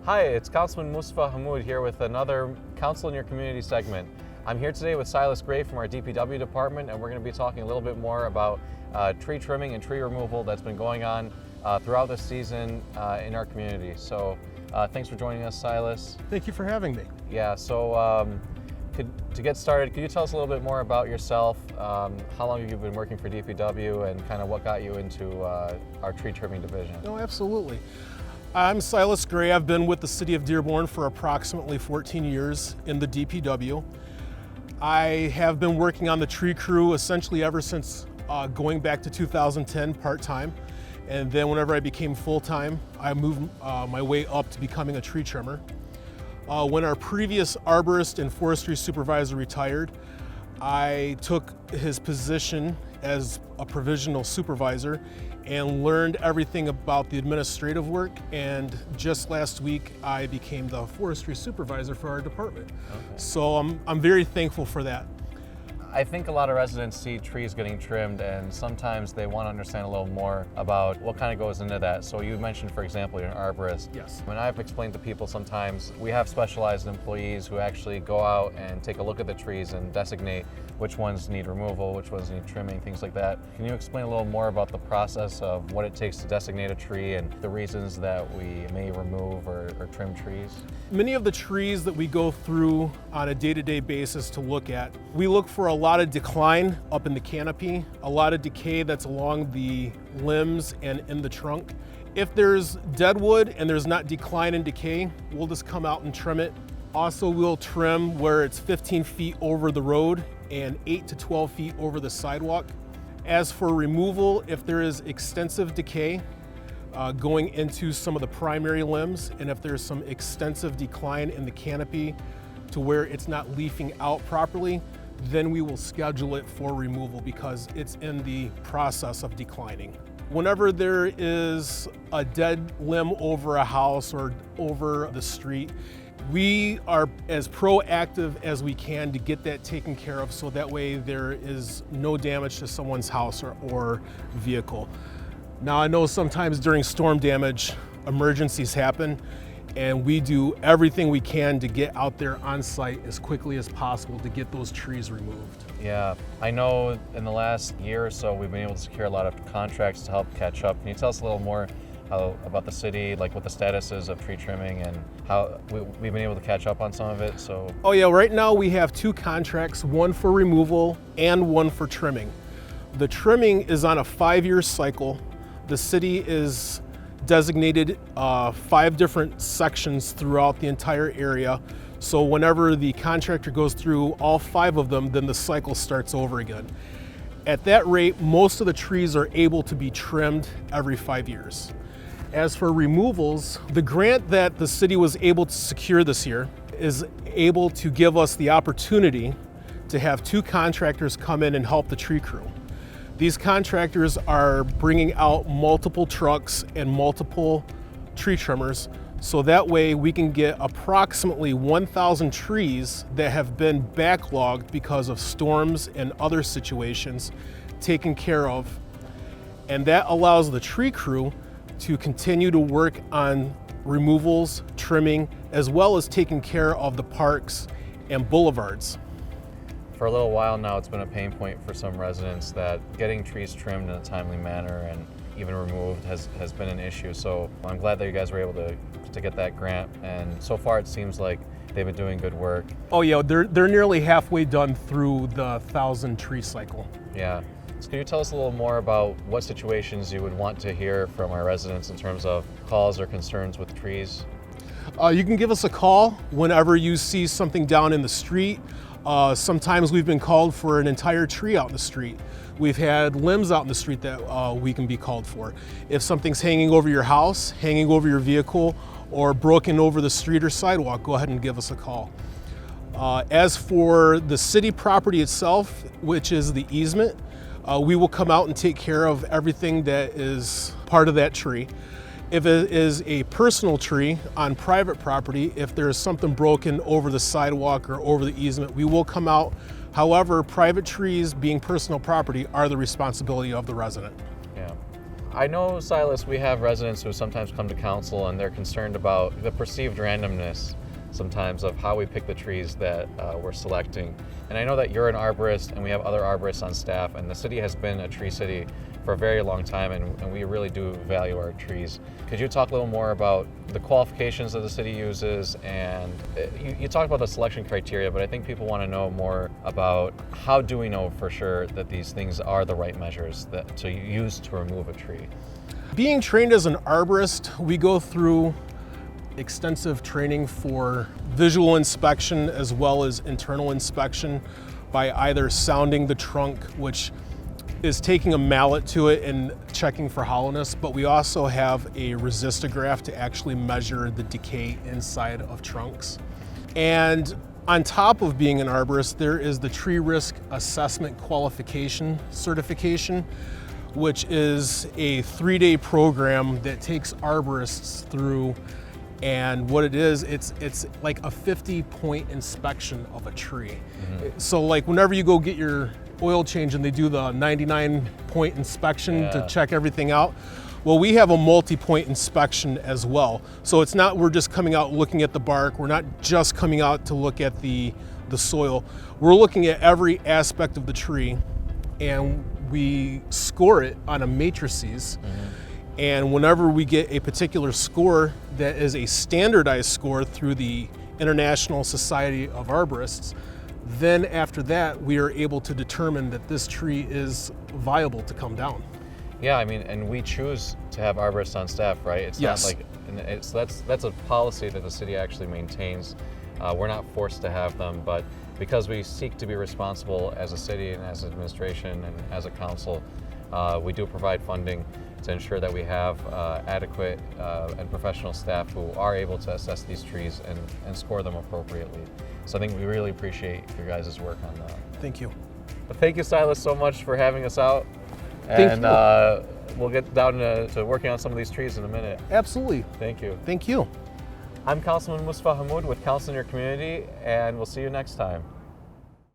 Hi, it's Councilman Mustapha Hammoud here with another Council in Your Community segment. I'm here today with Silas Gray from our DPW department, and we're going to be talking a little bit more about tree trimming and tree removal that's been going on throughout the season in our community. So thanks for joining us, Silas. Thank you for having me. Yeah, so to get started, could you tell us a little bit more about yourself? How long have you been working for DPW and kind of what got you into our tree trimming division? No, absolutely. I'm Silas Gray. I've been with the city of Dearborn for approximately 14 years in the DPW. I have been working on the tree crew essentially ever since going back to 2010 part-time. And then whenever I became full-time, I moved my way up to becoming a tree trimmer. When our previous arborist and forestry supervisor retired, I took his position as a provisional supervisor and learned everything about the administrative work, and just last week I became the forestry supervisor for our department. Okay. So I'm very thankful for that. I think a lot of residents see trees getting trimmed and sometimes they want to understand a little more about what kind of goes into that. So you mentioned, for example, you're an arborist. Yes. When I've explained to people sometimes, we have specialized employees who actually go out and take a look at the trees and designate which ones need removal, which ones need trimming, things like that. Can you explain a little more about the process of what it takes to designate a tree and the reasons that we may remove or trim trees? Many of the trees that we go through on a day-to-day basis to look at, we look for a lot of decline up in the canopy, a lot of decay that's along the limbs and in the trunk. If there's dead wood and there's not decline and decay, we'll just come out and trim it. Also, we'll trim where it's 15 feet over the road and 8 to 12 feet over the sidewalk. As for removal, if there is extensive decay going into some of the primary limbs, and if there's some extensive decline in the canopy to where it's not leafing out properly, then we will schedule it for removal because it's in the process of declining. Whenever there is a dead limb over a house or over the street, we are as proactive as we can to get that taken care of so that way there is no damage to someone's house or vehicle. Now, I know sometimes during storm damage, emergencies happen, and we do everything we can to get out there on site as quickly as possible to get those trees removed. Yeah, I know in the last year or so we've been able to secure a lot of contracts to help catch up. Can you tell us a little more about the city, like what the status is of tree trimming and how we've been able to catch up on some of it? Oh yeah, right now we have 2 contracts, one for removal and one for trimming. The trimming is on a 5-year cycle. The city is designated 5 different sections throughout the entire area. So whenever the contractor goes through all 5 of them, then the cycle starts over again. At that rate, most of the trees are able to be trimmed every 5 years. As for removals, the grant that the city was able to secure this year is able to give us the opportunity to have 2 contractors come in and help the tree crew. These contractors are bringing out multiple trucks and multiple tree trimmers, so that way we can get approximately 1,000 trees that have been backlogged because of storms and other situations taken care of. And that allows the tree crew to continue to work on removals, trimming, as well as taking care of the parks and boulevards. For a little while now, it's been a pain point for some residents that getting trees trimmed in a timely manner and even removed has been an issue. So I'm glad that you guys were able to get that grant, and so far it seems like they've been doing good work. Oh yeah, they're nearly halfway done through the 1,000 tree cycle. Yeah. So can you tell us a little more about what situations you would want to hear from our residents in terms of calls or concerns with trees? You can give us a call whenever you see something down in the street. Sometimes we've been called for an entire tree out in the street. We've had limbs out in the street that we can be called for. If something's hanging over your house, hanging over your vehicle, or broken over the street or sidewalk, go ahead and give us a call. As for the city property itself, which is the easement, we will come out and take care of everything that is part of that tree. If it is a personal tree on private property, if there's something broken over the sidewalk or over the easement, we will come out. However, private trees being personal property are the responsibility of the resident. Yeah. I know, Silas, we have residents who sometimes come to council and they're concerned about the perceived randomness sometimes of how we pick the trees that we're selecting. And I know that you're an arborist and we have other arborists on staff, and the city has been a tree city for a very long time, and we really do value our trees. Could you talk a little more about the qualifications that the city uses? And you talked about the selection criteria, but I think people want to know more about how do we know for sure that these things are the right measures to use to remove a tree? Being trained as an arborist, we go through extensive training for visual inspection as well as internal inspection by either sounding the trunk, which is taking a mallet to it and checking for hollowness, but we also have a resistograph to actually measure the decay inside of trunks. And on top of being an arborist, there is the Tree Risk Assessment Qualification Certification, which is a 3-day program that takes arborists through. And what it is, it's like a 50-point inspection of a tree. Mm-hmm. So like whenever you go get your oil change and they do the 99-point inspection to check everything out, well, we have a multi-point inspection as well. So it's not we're just coming out looking at the bark, we're not just coming out to look at the soil. We're looking at every aspect of the tree, and we score it on a matrices. Mm-hmm. And whenever we get a particular score that is a standardized score through the International Society of Arborists, then after that, we are able to determine that this tree is viable to come down. Yeah, I mean, and we choose to have arborists on staff, right? It's yes. not like, that's a policy that the city actually maintains. We're not forced to have them, but because we seek to be responsible as a city and as an administration and as a council, we do provide funding to ensure that we have adequate and professional staff who are able to assess these trees and score them appropriately. So I think we really appreciate your guys' work on that. Thank you. But thank you, Silas, so much for having us out. Thank you. We'll get down to working on some of these trees in a minute. Absolutely. Thank you. Thank you. I'm Councilman Mustapha Hammoud with Council in Your Community, and we'll see you next time.